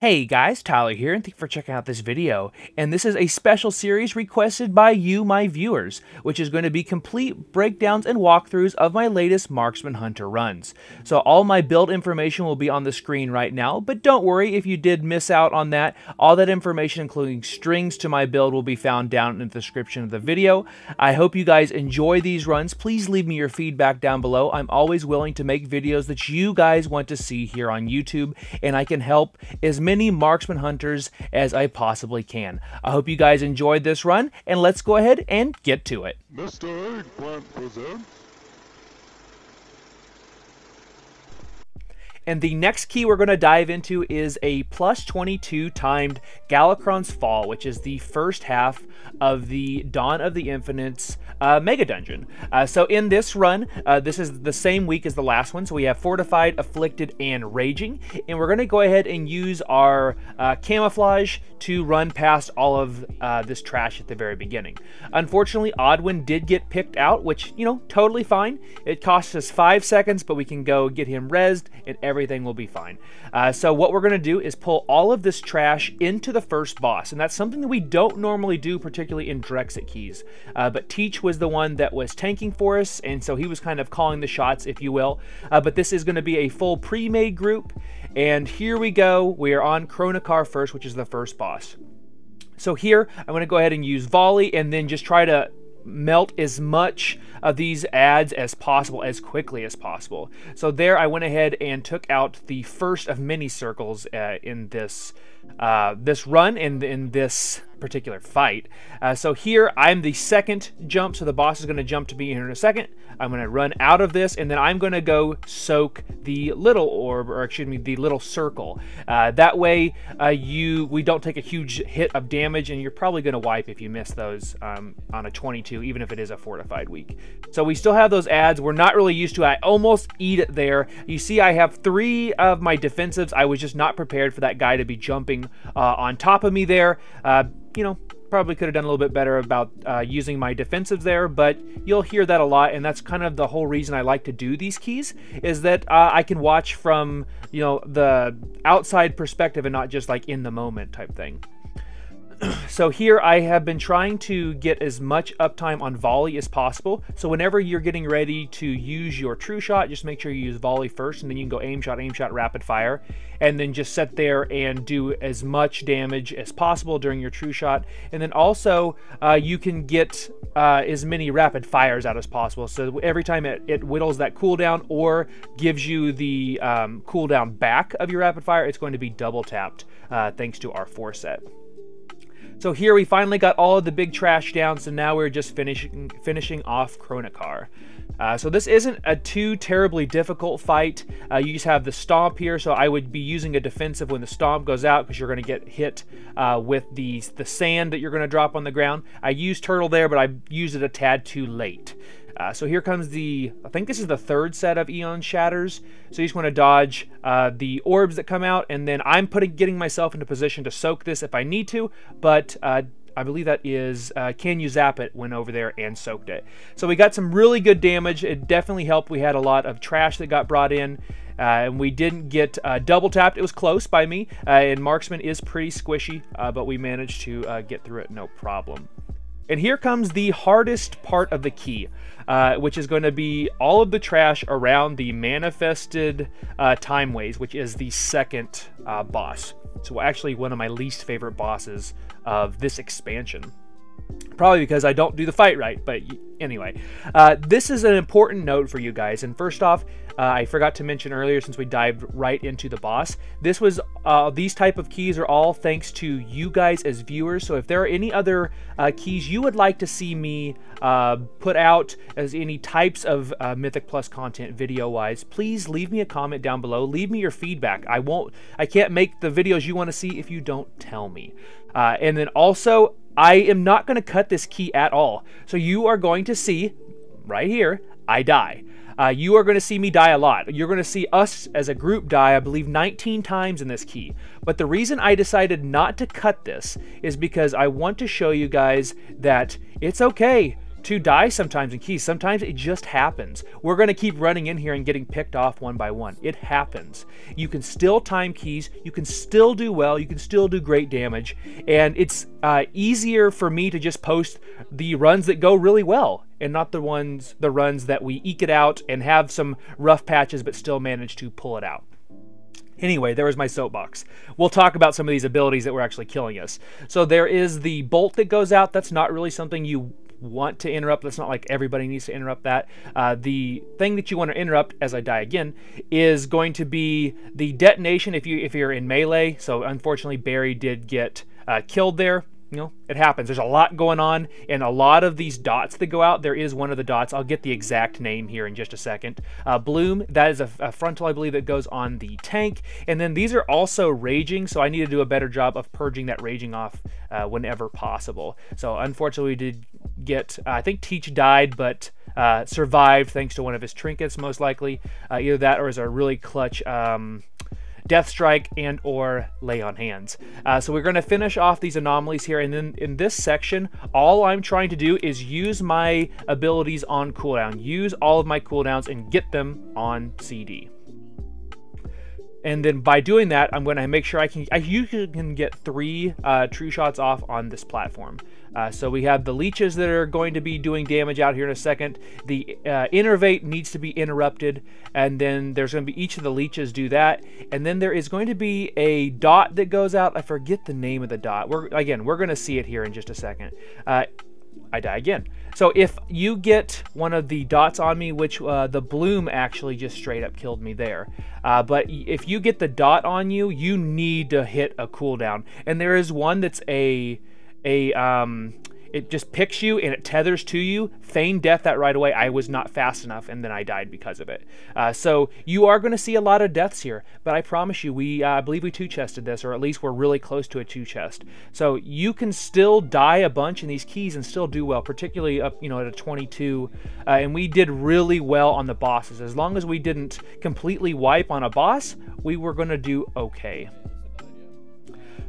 Hey guys, Tyler here, and thank you for checking out this video. And this is a special series requested by you, my viewers, which is going to be complete breakdowns and walkthroughs of my latest Marksman Hunter runs. So all my build information will be on the screen right now, but don't worry if you did miss out on that. All that information, including strings to my build, will be found down in the description of the video. I hope you guys enjoy these runs. Please leave me your feedback down below. I'm always willing to make videos that you guys want to see here on YouTube, and I can help as many marksman hunters as I possibly can. I hope you guys enjoyed this run, and let's go ahead and get to it. Mr. Eggplant presents. And the next key we're going to dive into is a +22 timed Galakrond's Fall, which is the first half of the Dawn of the Infinites Mega Dungeon. So in this run, this is the same week as the last one, so we have Fortified, Afflicted, and Raging, and we're going to go ahead and use our Camouflage to run past all of this trash at the very beginning. Unfortunately, Odwin did get picked out, which, you know, totally fine. It costs us 5 seconds, but we can go get him rezzed, and everything will be fine. So what we're going to do is pull all of this trash into the first boss, and that's something that we don't normally do, particularly in Drexit keys. But Teach was the one that was tanking for us, and so he was kind of calling the shots, if you will. But this is going to be a full pre-made group, and here we go. We are on Kronakar first, which is the first boss. So here, I'm going to go ahead and use Volley, and then just try to melt as much of these ads as possible, as quickly as possible. So there I went ahead and took out the first of many circles in this this run, and in this particular fight. So here I'm the second jump, so the boss is going to jump to me here in a second. I'm going to run out of this, and then I'm going to go soak the little orb, or excuse me, the little circle. That way we don't take a huge hit of damage, and you're probably going to wipe if you miss those on a 22, even if it is a fortified week. So we still have those ads. We're not really used to it. I almost eat it there. You see I have 3 of my defensives. I was just not prepared for that guy to be jumping on top of me there. You know, probably could have done a little bit better about using my defensives there, but you'll hear that a lot, and that's kind of the whole reason I like to do these keys, is that I can watch from, you know, the outside perspective and not just like in the moment type thing. So here I have been trying to get as much uptime on Volley as possible. So whenever you're getting ready to use your true shot, just make sure you use Volley first, and then you can go aim shot, rapid fire, and then just sit there and do as much damage as possible during your true shot. And then also you can get as many rapid fires out as possible. So every time it whittles that cooldown or gives you the cooldown back of your rapid fire, it's going to be double tapped thanks to our 4-set. So here we finally got all of the big trash down, so now we're just finishing off Kronakar. So this isn't a too terribly difficult fight. You just have the stomp here, so I would be using a defensive when the stomp goes out, because you're going to get hit with the sand that you're going to drop on the ground. I used turtle there, but I used it a tad too late. So here comes I think this is the 3rd set of Eon Shatters. So you just want to dodge the orbs that come out, and then I'm getting myself into position to soak this if I need to, but I believe that is Can You Zap It went over there and soaked it. So we got some really good damage. It definitely helped. We had a lot of trash that got brought in, and we didn't get double tapped. It was close by me, and Marksman is pretty squishy, but we managed to get through it no problem. And here comes the hardest part of the key, which is going to be all of the trash around the Manifested Timeways, which is the 2nd boss. So actually one of my least favorite bosses of this expansion. Probably because I don't do the fight right, but anyway. This is an important note for you guys, and first off, I forgot to mention earlier, since we dived right into the boss, these type of keys are all thanks to you guys as viewers. So if there are any other keys you would like to see me put out as any types of Mythic Plus content video-wise, please leave me a comment down below. Leave me your feedback. I can't make the videos you want to see if you don't tell me. And then also, I am not going to cut this key at all. So you are going to see, right here, I die. You are going to see me die a lot. You're going to see us as a group die, I believe, 19 times in this key. But the reason I decided not to cut this is because I want to show you guys that it's okay to die sometimes in keys. Sometimes it just happens. We're going to keep running in here and getting picked off one by one. It happens. You can still time keys. You can still do well. You can still do great damage. And it's easier for me to just post the runs that go really well and not the runs that we eke it out and have some rough patches but still manage to pull it out. Anyway, there was my soapbox. We'll talk about some of these abilities that were actually killing us. So there is the bolt that goes out. That's not really something you want to interrupt. That's not like everybody needs to interrupt that. The thing that you want to interrupt, as I die again, is going to be the detonation if you're in melee. So unfortunately, Barry did get killed there. You know, it happens. There's a lot going on, and a lot of these dots that go out, there is one of the dots. I'll get the exact name here in just a second. Bloom, that is a frontal, I believe, that goes on the tank. And then these are also raging, so I need to do a better job of purging that raging off whenever possible. So unfortunately, we did get, I think Teach died, but survived thanks to one of his trinkets, most likely. Either that or is a really clutch Death Strike and or Lay on Hands. So we're going to finish off these anomalies here, and then in this section, all I'm trying to do is use my abilities on cooldown. Use all of my cooldowns and get them on CD. And then by doing that, I'm going to make sure I usually can get 3 true shots off on this platform. So we have the leeches that are going to be doing damage out here in a second. The innervate needs to be interrupted, and then there's going to be each of the leeches do that. And then there is going to be a dot that goes out. I forget the name of the dot. We're going to see it here in just a second. I die again. So if you get one of the dots on me, which the bloom actually just straight up killed me there. But if you get the dot on you, you need to hit a cooldown. And there is one that's it just picks you and it tethers to you. Feign death that right away. I was not fast enough and then I died because of it. So you are going to see a lot of deaths here, but I promise you, I believe we 2-chested this, or at least we're really close to a 2-chest. So you can still die a bunch in these keys and still do well, particularly up, at a 22. And we did really well on the bosses. As long as we didn't completely wipe on a boss, we were going to do okay.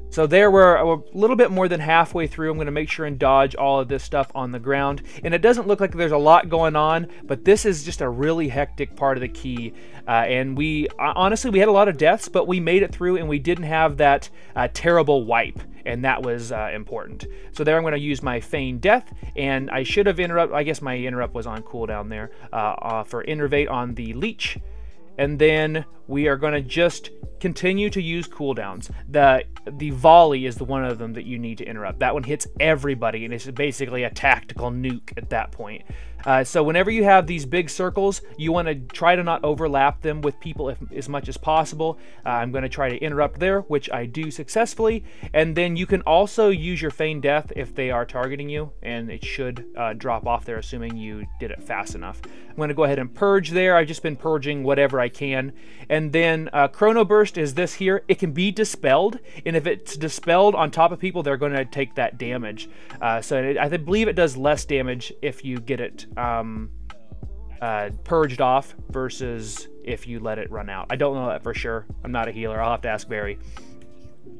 So there we're a little bit more than halfway through. I'm going to make sure and dodge all of this stuff on the ground. And it doesn't look like there's a lot going on, but this is just a really hectic part of the key. And we, honestly, we had a lot of deaths, but we made it through and we didn't have that terrible wipe. And that was important. So there I'm going to use my feign death, and I should have interrupt. I guess my interrupt was on cooldown there for innervate on the leech. And then we are going to just continue to use cooldowns. The volley is the one of them that you need to interrupt. That one hits everybody, and it's basically a tactical nuke at that point. So whenever you have these big circles, you want to try to not overlap them with people as much as possible. I'm going to try to interrupt there, which I do successfully. And then you can also use your feign death if they are targeting you, and it should drop off there, assuming you did it fast enough. I'm going to go ahead and purge there. I've just been purging whatever I can. And then Chrono Burst is this here. It can be dispelled, and if it's dispelled on top of people, they're going to take that damage. So I believe it does less damage if you get it purged off versus if you let it run out. I don't know that for sure. I'm not a healer. I'll have to ask Barry.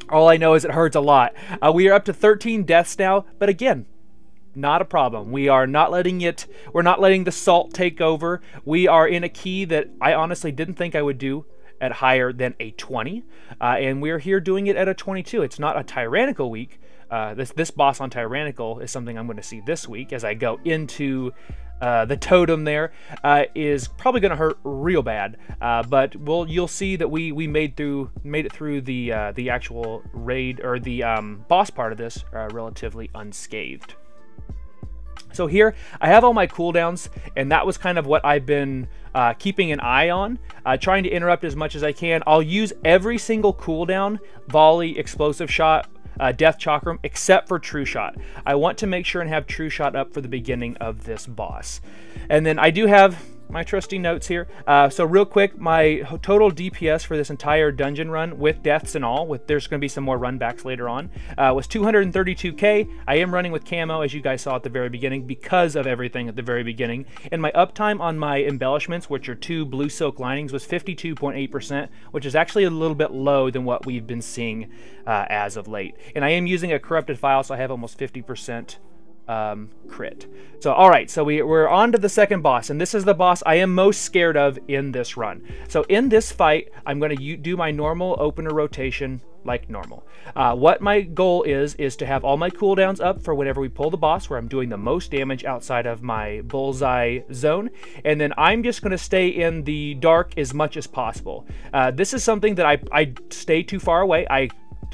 All I know is it hurts a lot. We are up to 13 deaths now, but again, not a problem. We are not letting we're not letting the salt take over. We are in a key that I honestly didn't think I would do at higher than a 20, and we're here doing it at a 22. It's not a tyrannical week. This boss on tyrannical is something I'm going to see this week as I go into the totem there. Is probably going to hurt real bad, but you'll see that we made it through the actual raid, or the boss part of this, relatively unscathed. So here I have all my cooldowns, and that was kind of what I've been keeping an eye on, trying to interrupt as much as I can. I'll use every single cooldown, volley, explosive shot, death chakram, except for true shot. I want to make sure and have true shot up for the beginning of this boss. And then I do have my trusty notes here. So real quick, my total DPS for this entire dungeon run, with deaths and all, there's going to be some more run backs later on, was 232k. I am running with camo, as you guys saw at the very beginning, because of everything at the very beginning. And my uptime on my embellishments, which are 2 blue silk linings, was 52.8%, which is actually a little bit low than what we've been seeing as of late. And I am using a corrupted file, so I have almost 50% crit. So all right, so we're on to the second boss, and this is the boss I am most scared of in this run. So in this fight, I'm going to do my normal opener rotation like normal. What my goal is to have all my cooldowns up for whenever we pull the boss, where I'm doing the most damage outside of my bullseye zone, and then I'm just going to stay in the dark as much as possible. This is something that I stay too far away. I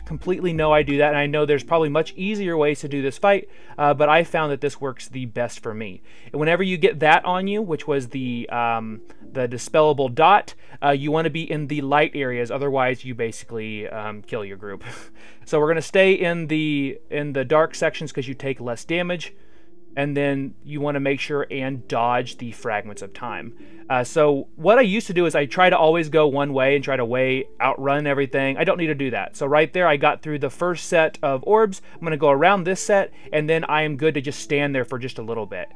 completely know I do that, and I know there's probably much easier ways to do this fight, but I found that this works the best for me. And whenever you get that on you, which was the dispellable dot, you want to be in the light areas, otherwise you basically kill your group. So we're going to stay in the dark sections because you take less damage, and then you want to make sure and dodge the fragments of time. So what I used to do is I try to always go one way and try to outrun everything. I don't need to do that. So right there I got through the first set of orbs. I'm going to go around this set, and then I am good to just stand there for just a little bit.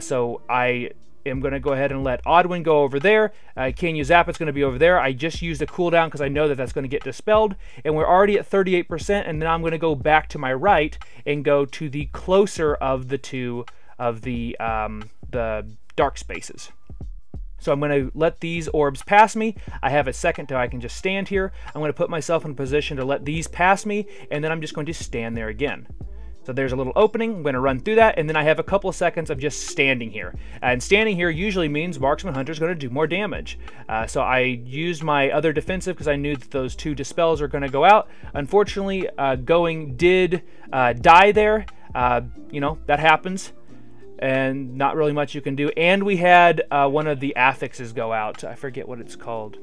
So I am going to go ahead and let Oddwin go over there. Kenya Zappa's going to be over there. I just used a cooldown because I know that that's going to get dispelled, and we're already at 38%, and then I'm going to go back to my right and go to the closer of the two of the dark spaces. So I'm going to let these orbs pass me. I have a second till I can just stand here. I'm going to put myself in a position to let these pass me, and then I'm just going to stand there again. So there's a little opening. I'm going to run through that, and then I have a couple of seconds of just standing here. And standing here usually means Marksman Hunter is going to do more damage. So I used my other defensive because I knew that those two dispels are going to go out. Unfortunately, Going did die there. You know, that happens, and not really much you can do. And we had one of the affixes go out. I forget what it's called.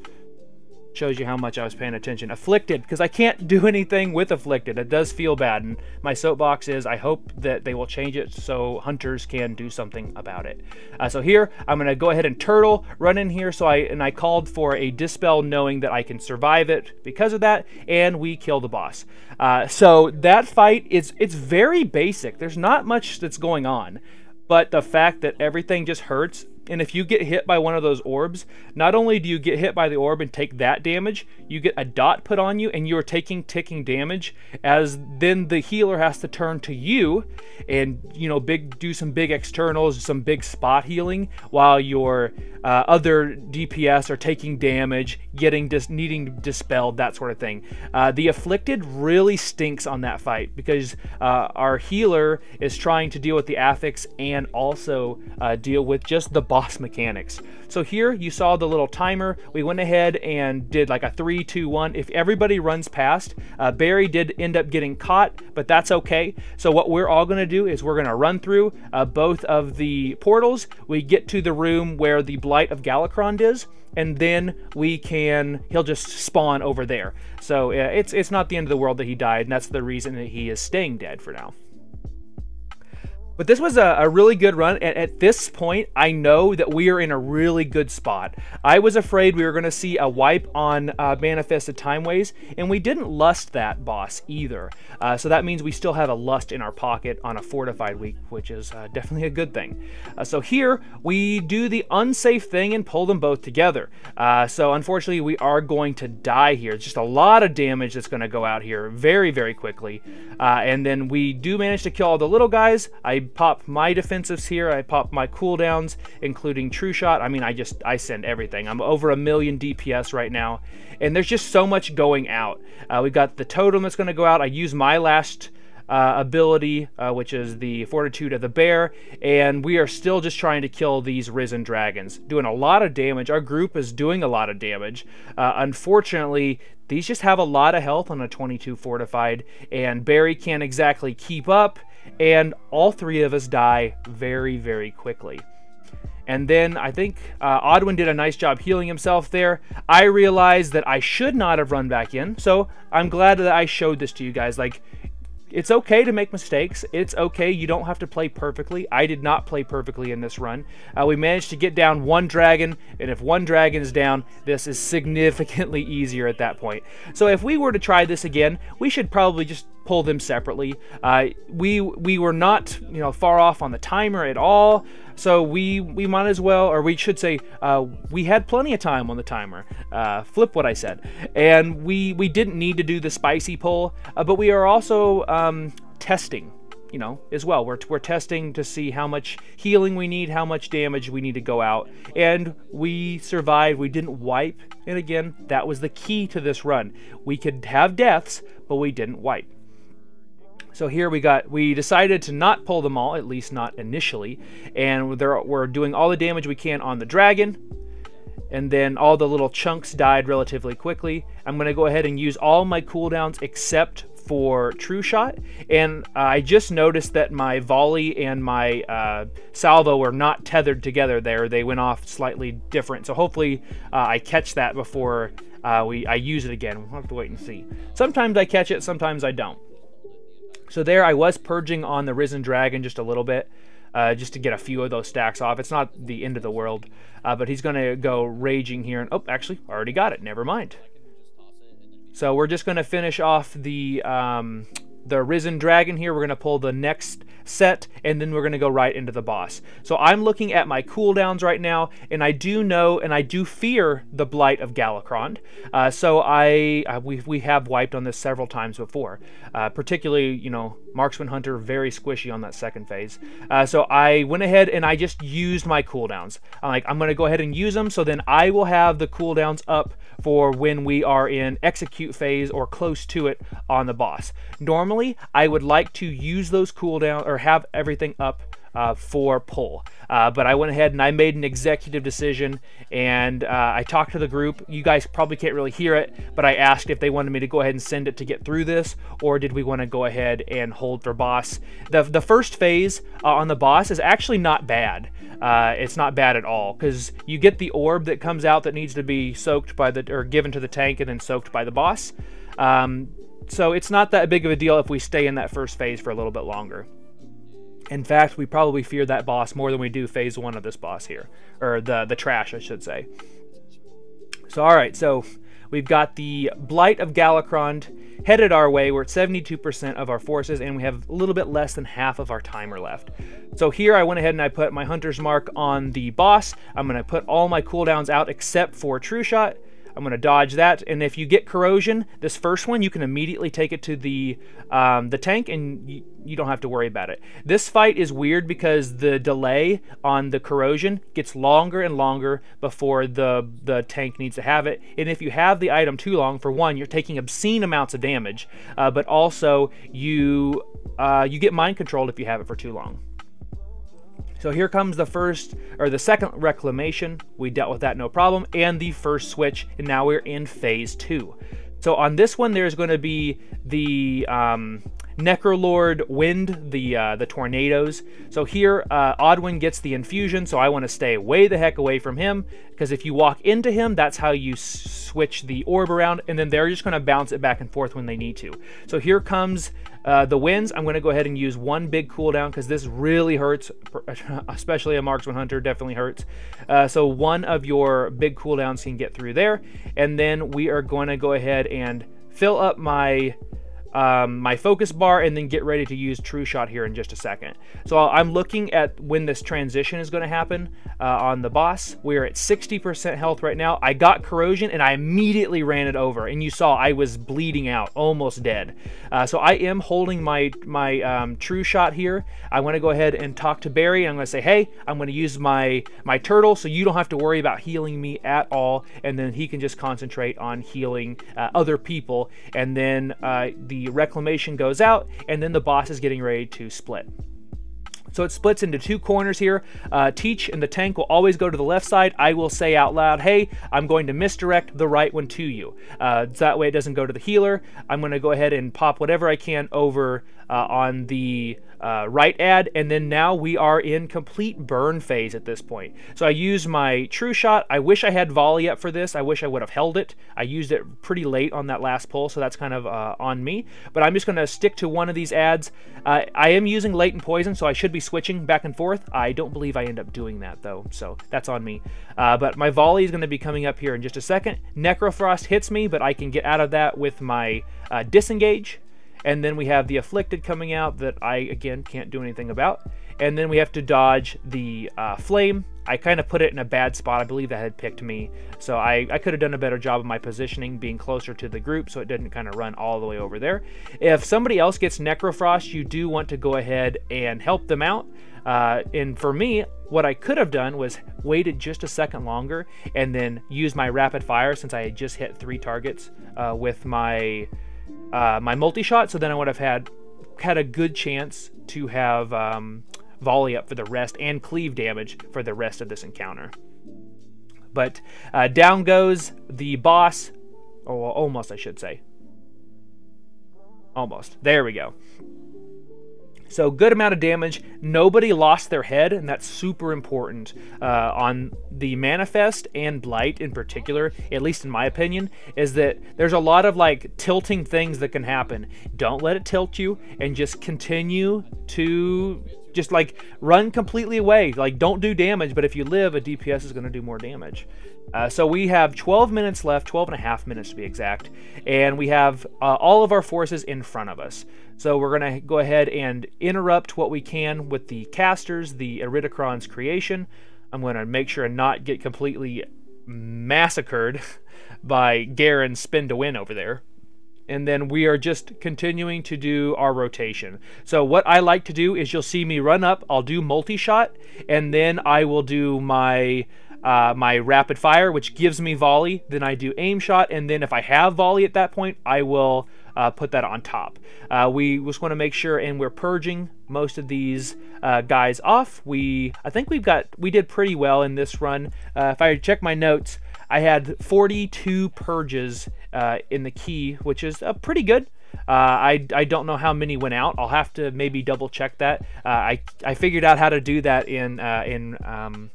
Shows you how much I was paying attention. Afflicted, because I can't do anything with Afflicted. It does feel bad, and my soapbox is I hope that they will change it so hunters can do something about it. So here, I'm going to go ahead and turtle, run in here, so I called for a dispel knowing that I can survive it because of that, and we kill the boss. So that fight, it's very basic. There's not much that's going on, but the fact that everything just hurts. And if you get hit by one of those orbs, not only do you get hit by the orb and take that damage, you get a dot put on you and you are taking ticking damage, as then the healer has to turn to you and, you know, do some big externals, some big spot healing, while your other DPS are taking damage, needing dispelled, that sort of thing. The Afflicted really stinks on that fight because our healer is trying to deal with the affix and also deal with just the boss mechanics. So here you saw the little timer. We went ahead and did like a 3, 2, 1. If everybody runs past, Barry did end up getting caught, but that's okay. So what we're all going to do is we're going to run through both of the portals. We get to the room where the Blight of Galakrond is, and then he'll just spawn over there. So it's not the end of the world that he died, and that's the reason that he is staying dead for now. But this was a really good run. At this point, I know that we are in a really good spot. I was afraid we were going to see a wipe on Manifested Timeways, and we didn't lust that boss either. So that means we still have a lust in our pocket on a fortified week, which is definitely a good thing. So here, we do the unsafe thing and pull them both together. So unfortunately, we are going to die here. It's just a lot of damage that's going to go out here very, very quickly. And then we do manage to kill all the little guys. I pop my defensives here. I pop my cooldowns, including True Shot. I mean, I send everything. I'm over 1 million DPS right now, and there's just so much going out. We've got the totem that's going to go out. I use my last ability, which is the Fortitude of the Bear, and we are still just trying to kill these risen dragons, doing a lot of damage. Our group is doing a lot of damage. Unfortunately, these just have a lot of health on a 22 fortified, and Barry can't exactly keep up, and all three of us die very, very quickly. And then I think Oddwin did a nice job healing himself there. I realized that I should not have run back in, so I'm glad that I showed this to you guys. Like, it's okay to make mistakes. It's okay. You don't have to play perfectly. I did not play perfectly in this run. We managed to get down one dragon, and if one dragon is down, this is significantly easier at that point. So if we were to try this again, we should probably just pull them separately. We were not, you know, far off on the timer at all. So we might as well, or we should say, we had plenty of time on the timer. Flip what I said. And we didn't need to do the spicy pull, but we are also testing. you know, as well. We're testing to see how much healing we need, how much damage we need to go out. And we survived. We didn't wipe. And again, that was the key to this run. We could have deaths, but we didn't wipe. So here we decided to not pull them all, at least not initially. And we're doing all the damage we can on the dragon. And then all the little chunks died relatively quickly. I'm going to go ahead and use all my cooldowns except for True Shot. And I just noticed that my volley and my salvo were not tethered together there. They went off slightly different. So hopefully I catch that before I use it again. We'll have to wait and see. Sometimes I catch it, sometimes I don't. So there I was purging on the Risen Dragon just a little bit. Just to get a few of those stacks off. It's not the end of the world, but he's going to go raging here. And oh, actually, already got it. Never mind. So we're just going to finish off the Risen Dragon here. We're going to pull the next set, and then we're going to go right into the boss. So I'm looking at my cooldowns right now, and I do know and I do fear the Blight of Galakrond. So we have wiped on this several times before. Particularly, you know, Marksman Hunter, very squishy on that second phase. So I went ahead and I just used my cooldowns. I'm going to go ahead and use them, so then I will have the cooldowns up for when we are in execute phase or close to it on the boss. Normally, I would like to use those cooldowns or have everything up for pull. But I went ahead and I made an executive decision, and I talked to the group. You guys probably can't really hear it, but I asked if they wanted me to go ahead and send it to get through this, or did we want to go ahead and hold for boss. The first phase on the boss is actually not bad. It's not bad at all, because you get the orb that comes out that needs to be soaked by or given to the tank and then soaked by the boss. So it's not that big of a deal if we stay in that first phase for a little bit longer. In fact, we probably fear that boss more than we do phase 1 of this boss here. Or the trash, I should say. So, alright, so we've got the Blight of Galakrond headed our way. We're at 72% of our forces, and we have a little bit less than half of our timer left. So here I went ahead and I put my Hunter's Mark on the boss. I'm going to put all my cooldowns out except for True Shot. I'm going to dodge that, and if you get corrosion, this first one, you can immediately take it to the tank, and you don't have to worry about it. This fight is weird because the delay on the corrosion gets longer and longer before the tank needs to have it, and if you have the item too long, for one, you're taking obscene amounts of damage, but also you get mind controlled if you have it for too long. So here comes the second reclamation. We dealt with that no problem, and the first switch, and now we're in phase 2. So on this one, there's going to be the Necrolord Wind, the tornadoes. So here, Oddwin gets the infusion, so I want to stay way the heck away from him, because if you walk into him, that's how you switch the orb around, and then they're just going to bounce it back and forth when they need to. So here comes the winds. I'm going to go ahead and use one big cooldown, because this really hurts, especially a Marksman Hunter, definitely hurts. So one of your big cooldowns can get through there, and then we are going to go ahead and fill up my focus bar, and then get ready to use True Shot here in just a second. So I'm looking at when this transition is going to happen on the boss. We're at 60% health right now. I got corrosion, and I immediately ran it over, and you saw I was bleeding out, almost dead. So I am holding my True Shot here. I want to go ahead and talk to Barry. I'm going to say, hey, I'm going to use my turtle, so you don't have to worry about healing me at all, and then he can just concentrate on healing other people, and then the reclamation goes out, and then the boss is getting ready to split. So it splits into two corners here. Teach and the tank will always go to the left side. I will say out loud, hey, I'm going to misdirect the right one to you. So that way it doesn't go to the healer. I'm going to go ahead and pop whatever I can over on the right ad, and then now we are in complete burn phase at this point. So I use my True Shot. I wish I had volley up for this. I wish I would have held it. I used it pretty late on that last pull, so that's kind of on me. But I'm just going to stick to one of these ads. I am using latent poison, so I should be switching back and forth. I don't believe I end up doing that though, so that's on me. But my volley is going to be coming up here in just a second. Necrofrost hits me, but I can get out of that with my disengage. And then we have the Afflicted coming out that I, again, can't do anything about. And then we have to dodge the Flame. I kind of put it in a bad spot. I believe that had picked me. So I could have done a better job of my positioning, being closer to the group so it didn't kind of run all the way over there. If somebody else gets Necrofrost, you do want to go ahead and help them out. And for me, what I could have done was waited just a second longer and then use my rapid fire, since I had just hit 3 targets with my my multi-shot. So then I would have had a good chance to have volley up for the rest and cleave damage for the rest of this encounter. But down goes the boss, or almost, I should say. Almost. There we go. So good amount of damage. Nobody lost their head, and that's super important on the Manifest and Blight in particular, at least in my opinion, is that there's a lot of like tilting things that can happen. Don't let it tilt you, and just continue to just like run completely away. Like, don't do damage, but if you live, a DPS is going to do more damage. So we have 12 minutes left, 12 and a half minutes to be exact, and we have all of our forces in front of us. So we're going to go ahead and interrupt what we can with the casters, the Iridikron's creation. I'm going to make sure and not get completely massacred by Garen's spin to win over there. And then we are just continuing to do our rotation. So what I like to do is, you'll see me run up, I'll do multi-shot, and then I will do my my rapid fire, which gives me volley. Then I do aim shot, and then if I have volley at that point, I will put that on top. We just want to make sure, and we're purging most of these guys off. I think we did pretty well in this run. If I check my notes, I had 42 purges in the key, which is pretty good. I don't know how many went out. I'll have to maybe double check that. I figured out how to do that in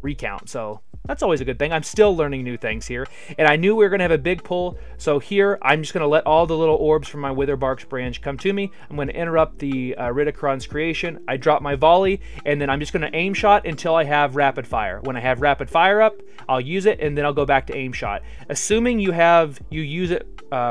recount, so that's always a good thing. I'm still learning new things here, and I knew we were going to have a big pull, so here I'm just going to let all the little orbs from my Witherbark's branch come to me. I'm going to interrupt the Iridikron's creation. I drop my volley, and then I'm just going to aim shot until I have rapid fire. When I have rapid fire up, I'll use it, and then I'll go back to aim shot. Assuming you use it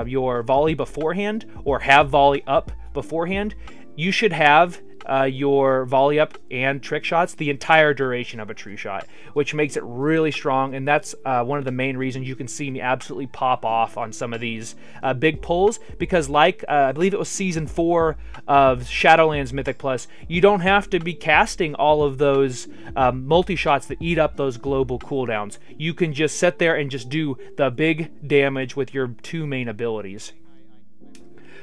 your volley beforehand, or have volley up beforehand, you should have your volley up and trick shots the entire duration of a true shot, which makes it really strong. And that's one of the main reasons you can see me absolutely pop off on some of these big pulls, because like I believe it was season 4 of Shadowlands Mythic Plus, you don't have to be casting all of those multi-shots that eat up those global cooldowns. You can just sit there and just do the big damage with your 2 main abilities.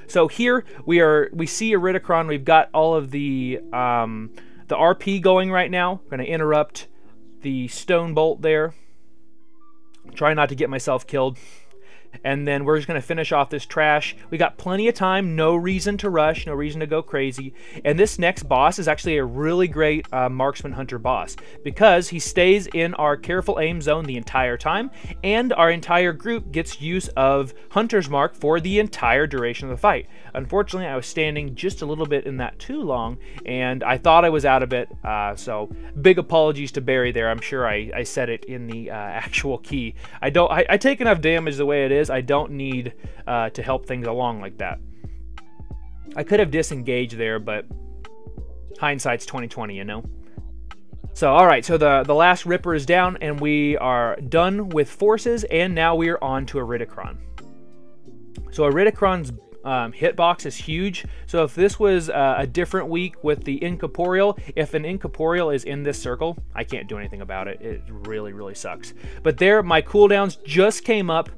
So here we see Iridikron. We've got all of the RP going right now. I'm going to interrupt the stone bolt there. Try not to get myself killed. And then we're just going to finish off this trash. We got plenty of time, no reason to rush, no reason to go crazy. And this next boss is actually a really great marksman hunter boss, because he stays in our careful aim zone the entire time, and our entire group gets use of Hunter's Mark for the entire duration of the fight. Unfortunately, I was standing just a little bit in that too long, and I thought I was out of it, so big apologies to Barry there. I'm sure I said it in the actual key. I take enough damage the way it is. I don't need to help things along like that. I could have disengaged there, but hindsight's 20/20, you know. So, all right, so the last Ripper is down, and we are done with forces, and now we are on to Iridikron. So Iridikron's hitbox is huge. So if this was a different week with the Incorporeal, if an Incorporeal is in this circle, I can't do anything about it. It really, really sucks. But there, my cooldowns just came up.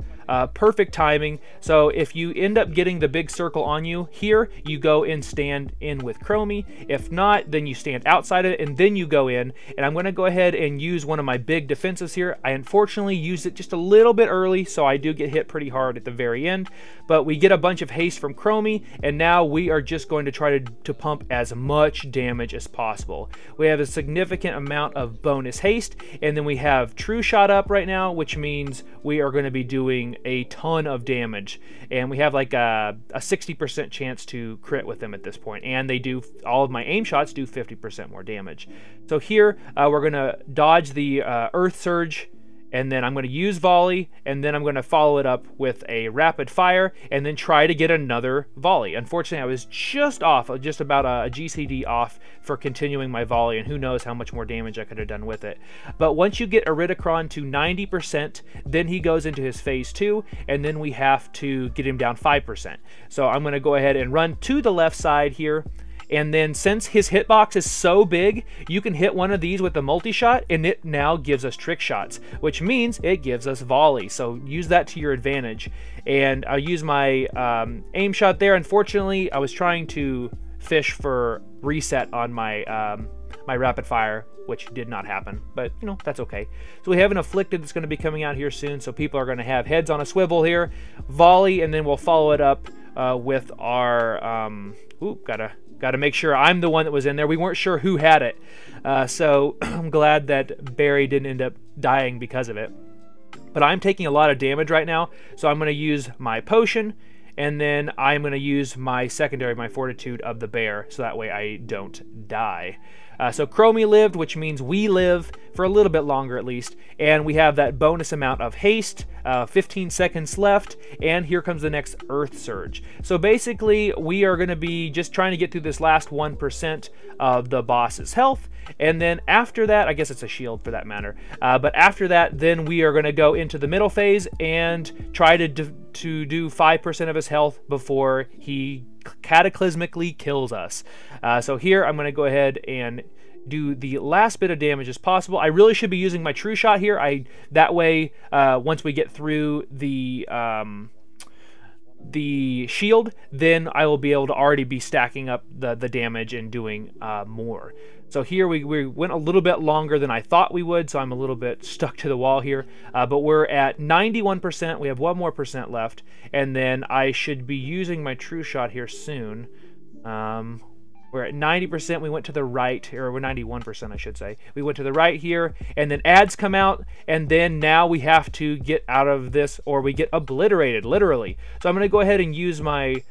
Perfect timing. So if you end up getting the big circle on you, here you go and stand in with Chromie. If not, then you stand outside of it and then you go in. And I'm going to go ahead and use one of my big defenses here. I unfortunately used it just a little bit early, so I do get hit pretty hard at the very end. But we get a bunch of haste from Chromie, and now we are just going to try to pump as much damage as possible. We have a significant amount of bonus haste, and then we have True Shot up right now, which means we are going to be doing a ton of damage, and we have like a 60% chance to crit with them at this point, and they do, all of my aim shots do 50% more damage. So here we're gonna dodge the Earth Surge and then I'm going to use volley, and then I'm going to follow it up with a rapid fire, and then try to get another volley. Unfortunately, I was just off, just about a GCD off for continuing my volley, and who knows how much more damage I could have done with it. But once you get Galakrond to 90%, then he goes into his phase 2, and then we have to get him down 5%. So I'm going to go ahead and run to the left side here. And then since his hitbox is so big, you can hit one of these with a multi-shot, and it now gives us trick shots, which means it gives us volley. So use that to your advantage. And I'll use my aim shot there. Unfortunately, I was trying to fish for reset on my my rapid fire, which did not happen, but you know, that's okay. So we have an afflicted that's going to be coming out here soon, so people are going to have heads on a swivel here, volley, and then we'll follow it up with our gotta make sure I'm the one that was in there. We weren't sure who had it, so I'm glad that Barry didn't end up dying because of it. But I'm taking a lot of damage right now, so I'm going to use my potion, and then I'm going to use my secondary, my Fortitude of the Bear, so that way I don't die. So Chromie lived, which means we live for a little bit longer at least, and we have that bonus amount of haste, 15 seconds left, and here comes the next Earth Surge. So basically, we are going to be just trying to get through this last 1% of the boss's health, and then after that, I guess it's a shield for that matter, but after that, then we are going to go into the middle phase and try to do 5% of his health before he cataclysmically kills us. So here I'm going to go ahead and do the last bit of damage as possible. I really should be using my true shot here. That way, once we get through the shield, then I will be able to already be stacking up the damage and doing more. So here we went a little bit longer than I thought we would, so I'm a little bit stuck to the wall here. But we're at 91%. We have 1 more percent left, and then I should be using my true shot here soon. We're at 90%. We went to the right, or we're 91%, I should say. We went to the right here, and then ads come out, and then now we have to get out of this, or we get obliterated, literally. So I'm going to go ahead and use my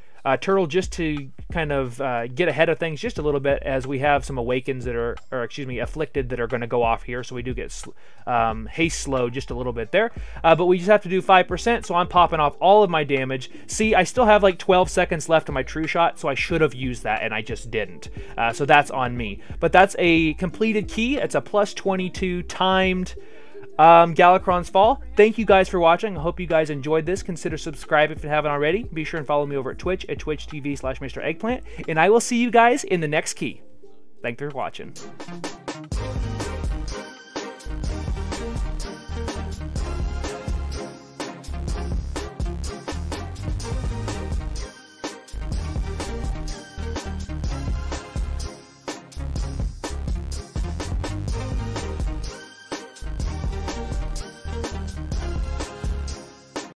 turtle just to kind of get ahead of things just a little bit, as we have some awakens that are, or excuse me, afflicted that are going to go off here, so we do get haste slow just a little bit there, but we just have to do 5%, so I'm popping off all of my damage. See, I still have like 12 seconds left of my true shot, so I should have used that, and I just didn't, so that's on me. But that's a completed key. It's a +22 timed Galakrond's Fall. Thank you guys for watching. I hope you guys enjoyed this. Consider subscribing if you haven't already. Be sure and follow me over at Twitch at twitch.tv/Mr. Eggplant, and I will see you guys in the next key. Thanks for watching.